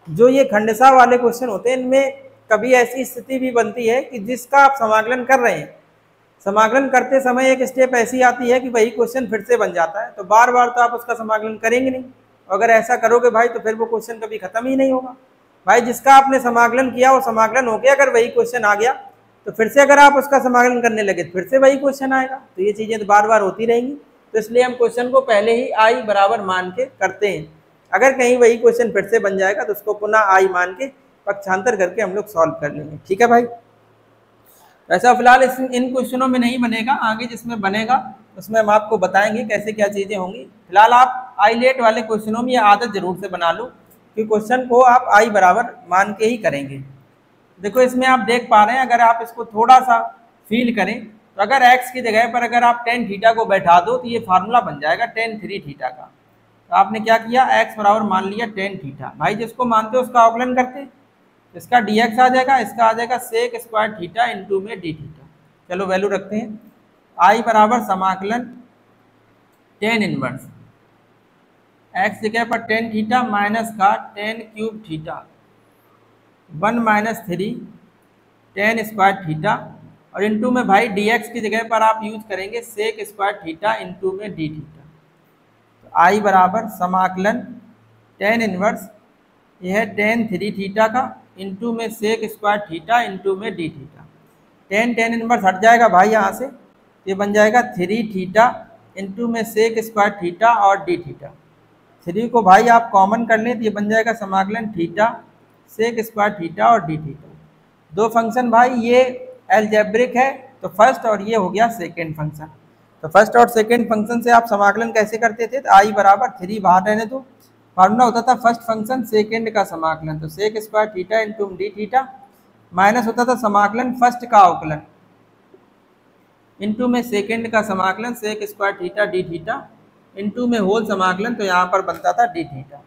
[SPEAKER 1] जो ये खंडसा वाले क्वेश्चन होते हैं, इनमें कभी ऐसी स्थिति भी बनती है कि जिसका आप समाकलन कर रहे हैं, समाकलन करते समय एक स्टेप ऐसी आती है कि वही क्वेश्चन फिर से बन जाता है, तो बार बार तो आप उसका समाकलन करेंगे नहीं। अगर ऐसा करोगे भाई तो फिर वो क्वेश्चन कभी खत्म ही नहीं होगा। भाई जिसका आपने समाकलन किया वो समाकलन हो गया, अगर वही क्वेश्चन आ गया तो फिर से अगर आप उसका समाकलन करने लगे तो फिर से वही क्वेश्चन आएगा। तो ये चीज़ें तो बार बार होती रहेंगी, तो इसलिए हम क्वेश्चन को पहले ही आई बराबर मान के करते हैं। अगर कहीं वही क्वेश्चन फिर से बन जाएगा तो उसको पुनः आई मान के पक्षांतर करके हम लोग सॉल्व कर लेंगे। ठीक है भाई। ऐसा फिलहाल इन क्वेश्चनों में नहीं बनेगा, आगे जिसमें बनेगा उसमें हम आपको बताएंगे कैसे क्या चीज़ें होंगी। फिलहाल आप आई लेट वाले क्वेश्चनों में ये आदत जरूर से बना लो कि क्वेश्चन को आप आई बराबर मान के ही करेंगे। देखो इसमें आप देख पा रहे हैं, अगर आप इसको थोड़ा सा फील करें तो अगर x की जगह पर अगर आप टेन थीटा को बैठा दो तो ये फार्मूला बन जाएगा टेन थ्री थीटा का। तो आपने क्या किया, x बराबर मान लिया टेन थीटा। भाई जिसको मानते हो उसका अवकलन करते, इसका dx आ जाएगा, इसका आ जाएगा सेक स्क्वायर थीटा इंटू में डी थीटा। चलो वैल्यू रखते हैं, आई बराबर समाकलन टेन इनवर्स x जगह पर टेन थीटा माइनस का ten cube theta 1 minus three ten square theta और इंटू में भाई dx की जगह पर आप यूज करेंगे सेक स्क्वायर थीटा इंटू में डी थीटा। तो आई बराबर समाकलन टेन इनवर्स यह है टेन थ्री थीटा का इंटू में सेक स्क्वायर थीटा इंटू में डी थीटा। टेन इनवर्स हट जाएगा भाई यहाँ से, ये बन जाएगा थ्री थीटा इंटू में सेक स्क्वायर थीटा और डी थीटा। थ्री को भाई आप कॉमन कर लें तो ये बन जाएगा समाकलन थीटा सेक स्क्वायर थीटा और डी थीटा। दो फंक्शन भाई ये एल्जेब्रिक है, तो फर्स्ट और ये हो गया सेकेंड फंक्शन। तो फर्स्ट और सेकेंड फंक्शन से आप समाकलन कैसे करते थे, तो आई बराबर थ्री बाहर रहने दो, फार्मूला होता था फर्स्ट फंक्शन सेकेंड का समाकलन, तो sec square theta into d theta minus होता था समाकलन फर्स्ट का अवकलन इंटू में सेकेंड का समाकलन sec square theta D theta into में होल समाकलन, तो यहाँ पर बनता था डी थीटा।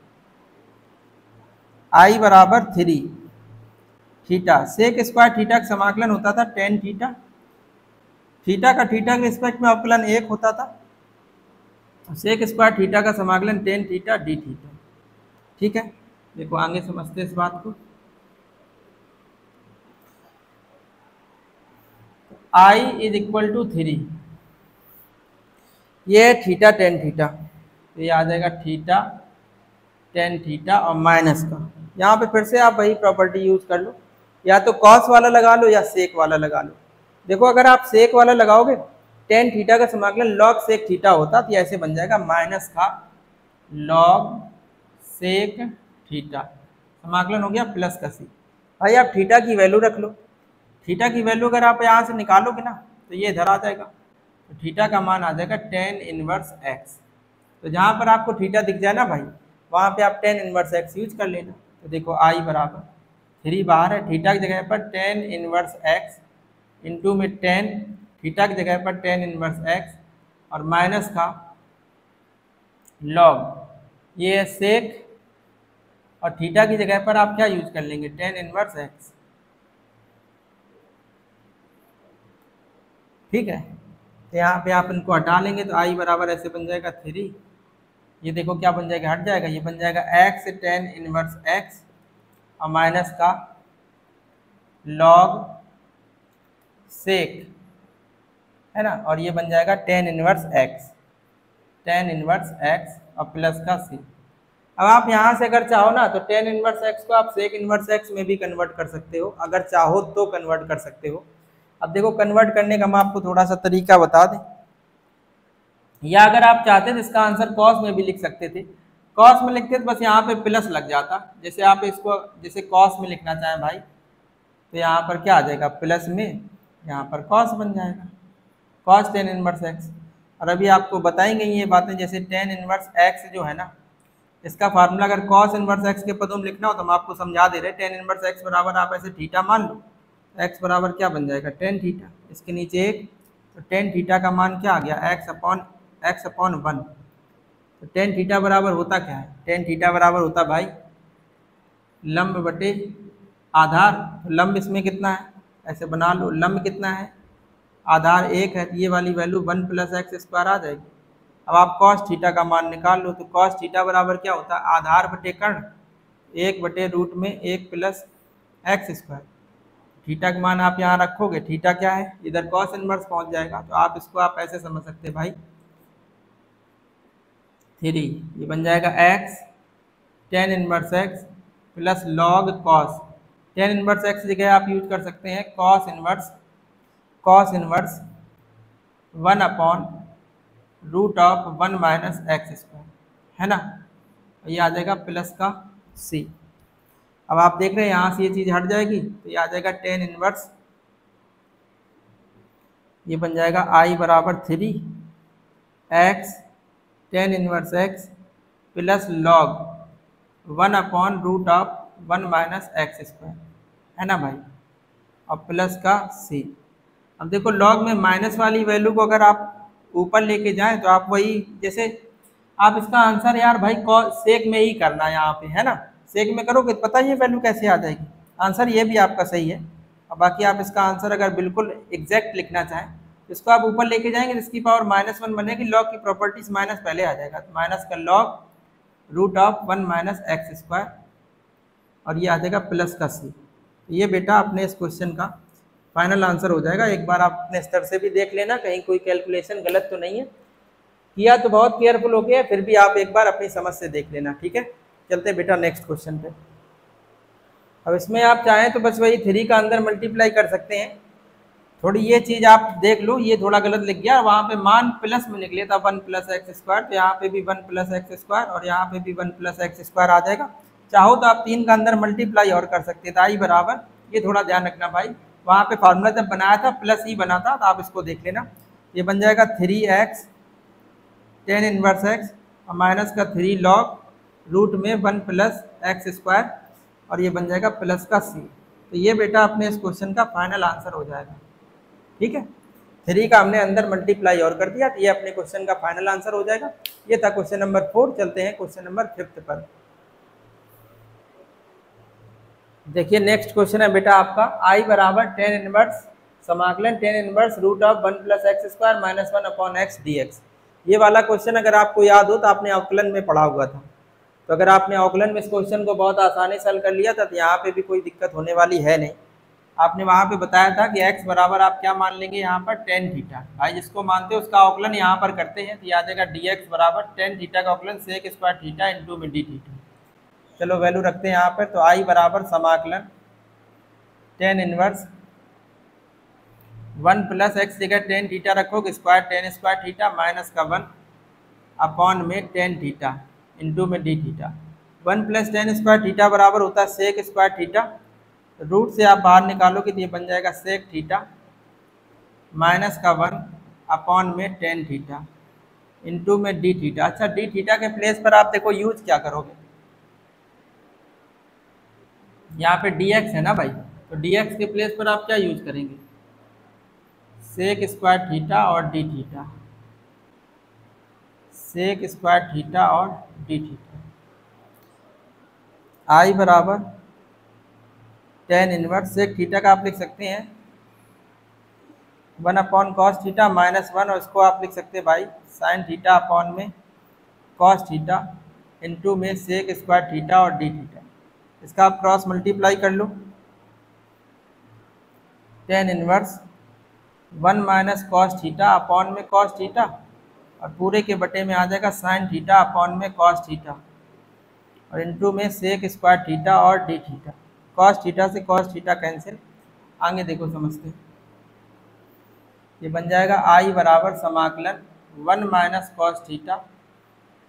[SPEAKER 1] आई बराबर three theta sec square theta का समाकलन होता था टेन थीटा, थीटा का थीटा के रिस्पेक्ट में अवकलन एक होता था, सेक स्क्वायर थीटा का समाकलन टेन थीटा डी थीटा। ठीक है, देखो आगे समझते इस बात को। I is equal to three, ये थीटा टेन थीटा, तो ये आ जाएगा थीटा टेन थीटा और माइनस का, यहाँ पे फिर से आप वही प्रॉपर्टी यूज कर लो, या तो कॉस वाला लगा लो या सेक वाला लगा लो। देखो अगर आप सेक वाला लगाओगे टेन थीटा का समाकलन लॉग सेक थीटा होता, तो ऐसे बन जाएगा माइनस का लॉग सेक थीटा, समाकलन हो गया प्लस का सी। भाई आप थीटा की वैल्यू रख लो, थीटा की वैल्यू अगर आप यहाँ से निकालोगे ना तो ये इधर आ जाएगा, तो थीटा का मान आ जाएगा टेन इनवर्स एक्स। तो जहाँ पर आपको थीटा दिख जाए ना भाई, वहाँ पे आप टेन इनवर्स एक्स यूज कर लेना। तो देखो आई बराबर थ्री बाहर है, थीटा की जगह पर टेन इनवर्स एक्स इंटू में टेन, थीटा की जगह पर टेन इनवर्स एक्स और माइनस का लॉग ये सेक, और थीटा की जगह पर आप क्या यूज कर लेंगे टेन इनवर्स एक्स। ठीक है, तो यहाँ पे आप इनको हटा लेंगे तो आई बराबर ऐसे बन जाएगा थ्री, ये देखो क्या बन जाएगा, हट जाएगा, ये बन जाएगा एक्स टेन इनवर्स एक्स और माइनस का लॉग सेक, है ना, और ये बन जाएगा tan inverse x, tan inverse x और प्लस का सी। अब आप यहाँ से अगर चाहो ना तो टेन इनवर्स एक्स को आप सेक इनवर्स एक्स में भी कन्वर्ट कर सकते हो, अगर चाहो तो कन्वर्ट कर सकते हो। अब देखो कन्वर्ट करने का हम आपको थोड़ा सा तरीका बता दें, या अगर आप चाहते थे इसका आंसर कॉस में भी लिख सकते थे, कॉस में लिखते तो बस यहाँ पे प्लस लग जाता, जैसे आप इसको जैसे कॉस में लिखना चाहें भाई तो यहाँ पर क्या आ जाएगा प्लस में, यहाँ पर कॉस बन जाएगा कॉस टेन इनवर्स एक्स। और अभी आपको बताई गई ये बातें, जैसे टेन इनवर्स एक्स जो है ना, इसका फार्मूला अगर कॉस इनवर्स एक्स के पदों में लिखना हो तो हम आपको समझा दे रहे हैं, टेन इनवर्स एक्स बराबर आप ऐसे थीटा मान लो, एक्स बराबर क्या बन जाएगा टेन थीटा, इसके नीचे एक, तो टेन थीटा का मान क्या आ गया एक्स अपॉन वन। तो टेन थीटा बराबर होता क्या है, टेन थीटा बराबर होता भाई लंब बटे आधार, तो लंब इसमें कितना है ऐसे बना लो, लंब कितना है आधार एक है, ये वाली value one plus x square आ जाएगी। अब आप कॉस थीटा का मान निकाल लो, तो कॉस थीटा बराबर क्या होता है आधार बटे कर्ण, एक बटे रूट में एक प्लस एक्स स्क्वायर। थीटा का मान आप यहाँ रखोगे, थीटा क्या है इधर कॉस इनवर्स पहुँच जाएगा, तो आप इसको आप ऐसे समझ सकते हैं भाई थ्री, ये बन जाएगा x tan inverse x plus log cos, tan inverse x जगह आप यूज कर सकते हैं cos inverse one upon root of one minus x square, है ना, ये आ जाएगा प्लस का सी। अब आप देख रहे हैं यहाँ से ये चीज़ हट जाएगी, तो ये आ जाएगा टेन इनवर्स, ये बन जाएगा आई बराबर three x tan inverse x plus log 1 upon root of 1 minus x square, है ना भाई, और प्लस का सी। अब देखो लॉग में माइनस वाली वैल्यू को अगर आप ऊपर लेके जाएं तो आप वही, जैसे आप इसका आंसर यार भाई सेक में ही करना है यहाँ पे, है ना, सेक में करोगे तो पता ही ये वैल्यू कैसे आ जाएगी। आंसर ये भी आपका सही है। और बाकी आप इसका आंसर अगर बिल्कुल एग्जैक्ट लिखना चाहें तो इसको आप ऊपर लेके जाएंगे, इसकी पावर -1 बनेगी, लॉग की प्रॉपर्टीज माइनस पहले आ जाएगा, तो माइनस का log root of 1 minus x square, और ये आ जाएगा प्लस का सी। तो ये बेटा अपने इस क्वेश्चन का फाइनल आंसर हो जाएगा। एक बार आप अपने स्तर से भी देख लेना कहीं कोई कैलकुलेशन गलत तो नहीं है, किया तो बहुत केयरफुल हो गया, फिर भी आप एक बार अपनी समझ से देख लेना, ठीक है। चलते बेटा नेक्स्ट क्वेश्चन पे। अब इसमें आप चाहें तो बस वही 3 का अंदर मल्टीप्लाई कर सकते हैं। थोड़ी ये चीज़ आप देख लो, ये थोड़ा गलत लिख गया, वहाँ पे मान प्लस में निकले था 1 प्लस एक्स स्क्वायर, तो यहाँ पे भी 1 प्लस एक्स स्क्वायर और यहाँ पे भी 1 प्लस एक्स स्क्वायर आ जाएगा। चाहो तो आप 3 का अंदर मल्टीप्लाई और कर सकते थे, आई बराबर, ये थोड़ा ध्यान रखना भाई, वहाँ पे फार्मूला जब बनाया था प्लस ही बना था, तो आप इसको देख लेना। ये बन जाएगा 3x tan इनवर्स x और माइनस का 3 लॉग रूट में 1 प्लस एक्स स्क्वायर, और ये बन जाएगा प्लस का सी। तो ये बेटा अपने इस क्वेश्चन का फाइनल आंसर हो जाएगा, ठीक है। 3 का हमने अंदर मल्टीप्लाई और कर दिया, तो ये अपने क्वेश्चन का फाइनल आंसर हो जाएगा। ये था क्वेश्चन नंबर 4। चलते हैं क्वेश्चन नंबर 5 पर। देखिए नेक्स्ट क्वेश्चन है बेटा आपका आई बराबर tan इनवर्स समाकलन tan inverse root of 1 plus x square minus 1 upon x d x. ये वाला क्वेश्चन अगर आपको याद हो तो आपने अवकलन में पढ़ा हुआ था, तो अगर आपने अवकलन में इस क्वेश्चन को बहुत आसानी से हल कर लिया था तो यहाँ पे भी कोई दिक्कत होने वाली है नहीं। आपने वहाँ पे बताया था कि x बराबर आप क्या मान लेंगे यहाँ पर tan थीटा, भाई जिसको मानते हो उसका अवकलन यहाँ पर करते हैं, तो ये आ जाएगा dx बराबर tan थीटा का अवकलन सेक स्क्वायर थीटा इंटू में डी थीटा। चलो वैल्यू रखते हैं यहाँ पर, तो आई बराबर समाकलन tan इनवर्स 1 प्लस एक्स जगह tan थीटा रखोगे square tan square theta minus का 1 अपॉन में tan थीटा इंटू में d theta. 1 plus tan square theta बराबर होता है सेक स्क्वायर थीटा, रूट से आप बाहर निकालोगे तो ये बन जाएगा सेक थीटा माइनस का 1 अपॉन में tan थीटा इंटू में डी थीटा। अच्छा डी थीटा के प्लेस पर आप देखो यूज क्या करोगे, यहाँ पे dx है ना भाई, तो dx के प्लेस पर आप क्या यूज करेंगे, सेक स्क्वायर थीटा और d theta, sec square theta और डी थीटा। आई बराबर tan इनवर्स सेक थीटा का आप लिख सकते हैं 1 अपॉन कॉस थीटा माइनस 1, और इसको आप लिख सकते हैं भाई साइन थीटा अपॉन में कॉस थीटा इंटू में सेक स्क्वायर थीटा और डी थीटा। इसका आप क्रॉस मल्टीप्लाई कर लो, tan inverse 1 minus cos theta upon में कॉस थीटा, और पूरे के बटे में आ जाएगा साइन थीटा अपॉन में कॉस थीटा, और इंटू में सेक स्क्वायर थीटा और डी थीटा। कॉस थीटा से कॉस थीटा कैंसिल, आगे देखो समझते हैं। ये बन जाएगा आई बराबर समाकलन 1 माइनस कॉस थीटा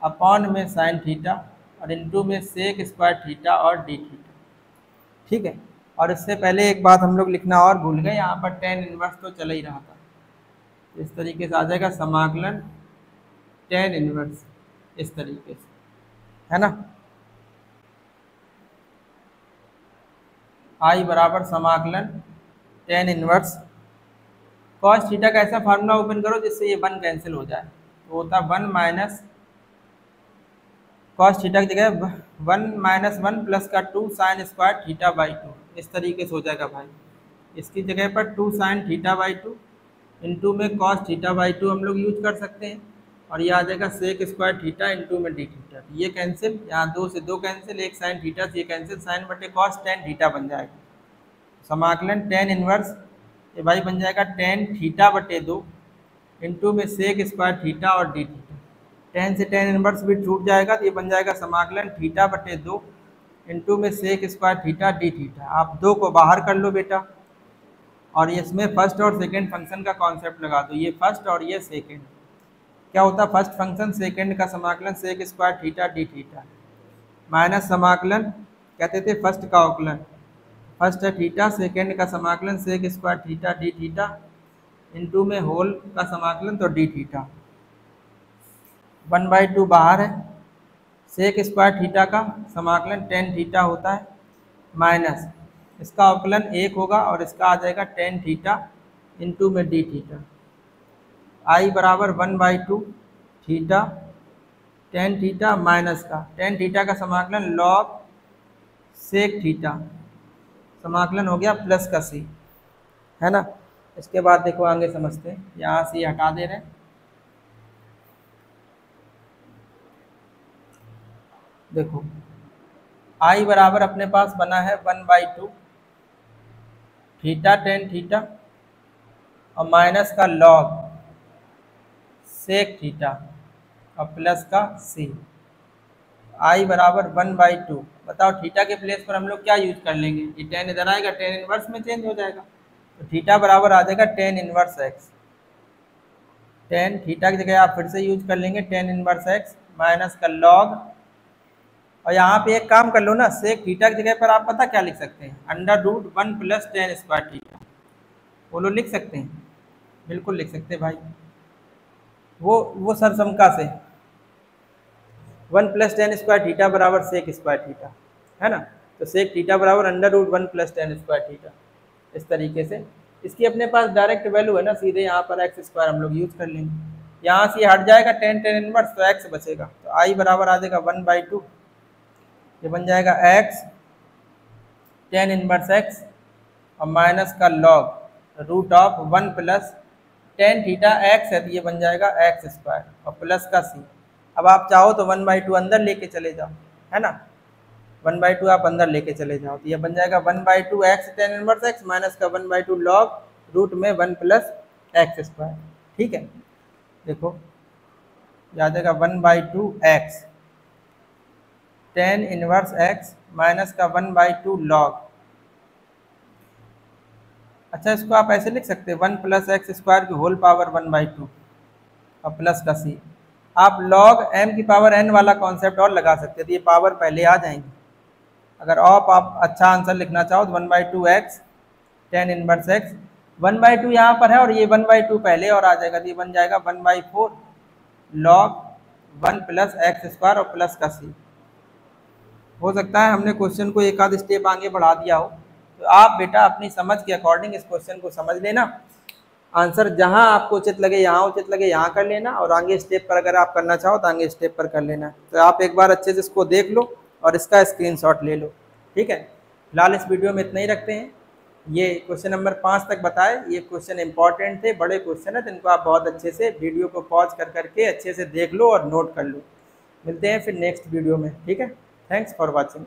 [SPEAKER 1] अपॉन में साइन थीटा और इंटू में सेक स्क्वायर थीटा और डी थीटा, ठीक है। और इससे पहले एक बात हम लोग लिखना और भूल गए, यहाँ पर tan इनवर्स तो चल ही रहा था, इस तरीके से आ जाएगा समाकलन tan इनवर्स, इस तरीके से, है ना। आई बराबर समाकलन tan इनवर्स कॉस थीटा का ऐसा फार्मूला ओपन करो जिससे ये 1 कैंसिल हो जाए, तो होता 1 माइनस कॉस थीटा की जगह 1 माइनस 1 प्लस का 2 साइन स्क्वायर थीटा बाई 2, इस तरीके से हो जाएगा भाई। इसकी जगह पर 2 साइन थीटा बाई 2 इंटू में कॉस थीटा बाई 2 हम लोग यूज कर सकते हैं, और ये आ जाएगा सेक स्क्वायर थीटा इंटू में डी थीटा। ये कैंसिल, यहाँ 2 से 2 कैंसिल, एक साइन थीटा से ये कैंसिल, साइन बटे कॉस tan थीटा बन जाएगा। समाकलन tan इनवर्स ये भाई बन जाएगा tan थीटा बटे 2 इंटू में सेक स्क्वायर थीटा और डी थीटा। tan से tan इनवर्स भी छूट जाएगा, तो ये बन जाएगा समाकलन थीटा बटे 2 इंटू में sec square theta D theta. आप 2 को बाहर कर लो बेटा, और इसमें फर्स्ट और सेकंड फंक्शन का कॉन्सेप्ट लगा दो, ये फर्स्ट और ये सेकंड। क्या होता है फर्स्ट फंक्शन सेकंड का समाकलन sec square theta D theta, minus समाकलन कहते थे फर्स्ट का अवकलन, फर्स्ट है थीटा, सेकंड का समाकलन sec square theta D theta into में होल का समाकलन तो डी थीटा। 1/2 बाहर है, सेक स्क्वायर थीटा का समाकलन टेन थीटा होता है माइनस इसका अवकलन 1 होगा और इसका आ जाएगा टेन थीटा इंटू में डी थीटा। आई बराबर 1/2 थीटा टेन थीटा माइनस का टेन थीटा का समाकलन लॉग सेक थीटा समाकलन हो गया प्लस का सी, है ना। इसके बाद देखो आगे समझते हैं, यहाँ से हटा दे रहे हैं। देखो आई बराबर अपने पास बना है 1/2 थीटा टेन थीटा और माइनस का लॉग सेक थीटा और प्लस का सी। आई बराबर 1/2। बताओ थीटा के प्लेस पर हम लोग क्या यूज कर लेंगे, ये टेन इधर आएगा, टेन इनवर्स में चेंज हो जाएगा, तो थीटा बराबर आ जाएगा tan inverse x. Tan theta की जगह आप फिर से यूज कर लेंगे टेन इनवर्स एक्स माइनस का लॉग, और यहाँ पे एक काम कर लो ना, सेक थीटा की जगह पर आप पता क्या लिख सकते हैं, √1 + टेन स्क्वायर थीटा। बोलो लिख सकते हैं, बिल्कुल लिख सकते हैं भाई। वो सरसमका से 1 + टेन स्क्वायर थीटा बराबर सेक स्क्वायर थीटा, है ना। तो सेक थीटा बराबर √1 + टेन स्क्वायर थीटा। इस तरीके से इसकी अपने पास डायरेक्ट वैल्यू है ना, सीधे यहाँ पर एक्स स्क्वायर हम लोग यूज कर लेंगे। यहाँ से हट जाएगा टेन टेन इनवर्स, तो एक्स बचेगा, तो आई बराबर आ जाएगा 1/2, ये बन जाएगा एक्स टेन इनवर्स एक्स और माइनस का लॉग √1 + टेन थीटा एक्स है, तो ये बन जाएगा एक्स स्क्वायर और प्लस का सी। अब आप चाहो तो 1/2 अंदर लेके चले जाओ, है ना, 1/2 आप अंदर लेके चले जाओ, तो ये बन जाएगा 1/2 x tan inverse x minus का 1/2 लॉग √1 + एक्स स्क्वायर। ठीक है, देखो आ जाएगा 1/2 x tan inverse x minus का 1/2 लॉग। अच्छा, इसको आप ऐसे लिख सकते हैं 1 + एक्स स्क्वायर की होल पावर 1/2 और प्लस का सी। आप लॉग m की पावर n वाला कॉन्सेप्ट और लगा सकते थे, ये पावर पहले आ जाएंगे। अगर आप अच्छा आंसर लिखना चाहो तो 1/2 एक्स टेन इनवर्स एक्स 1/2 यहाँ पर है और ये 1/2 पहले और आ जाएगा, तो ये बन जाएगा 1/4 log 1 + एक्स स्क्वायर और प्लस का सी। हो सकता है हमने क्वेश्चन को एक आध स्टेप आगे बढ़ा दिया हो, तो आप बेटा अपनी समझ के अकॉर्डिंग इस क्वेश्चन को समझ लेना। आंसर जहां आपको उचित लगे, यहाँ उचित लगे यहाँ कर लेना, और आगे स्टेप पर अगर आप करना चाहो तो आगे स्टेप पर कर लेना। तो आप एक बार अच्छे से इसको देख लो और इसका स्क्रीनशॉट ले लो। ठीक है, फिलहाल इस वीडियो में इतना ही रखते हैं। ये क्वेश्चन नंबर 5 तक बताए, ये क्वेश्चन इंपॉर्टेंट थे, बड़े क्वेश्चन है, तो इनको आप बहुत अच्छे से वीडियो को पॉज कर करके अच्छे से देख लो और नोट कर लो। मिलते हैं फिर नेक्स्ट वीडियो में। ठीक है, थैंक्स फॉर वॉचिंग।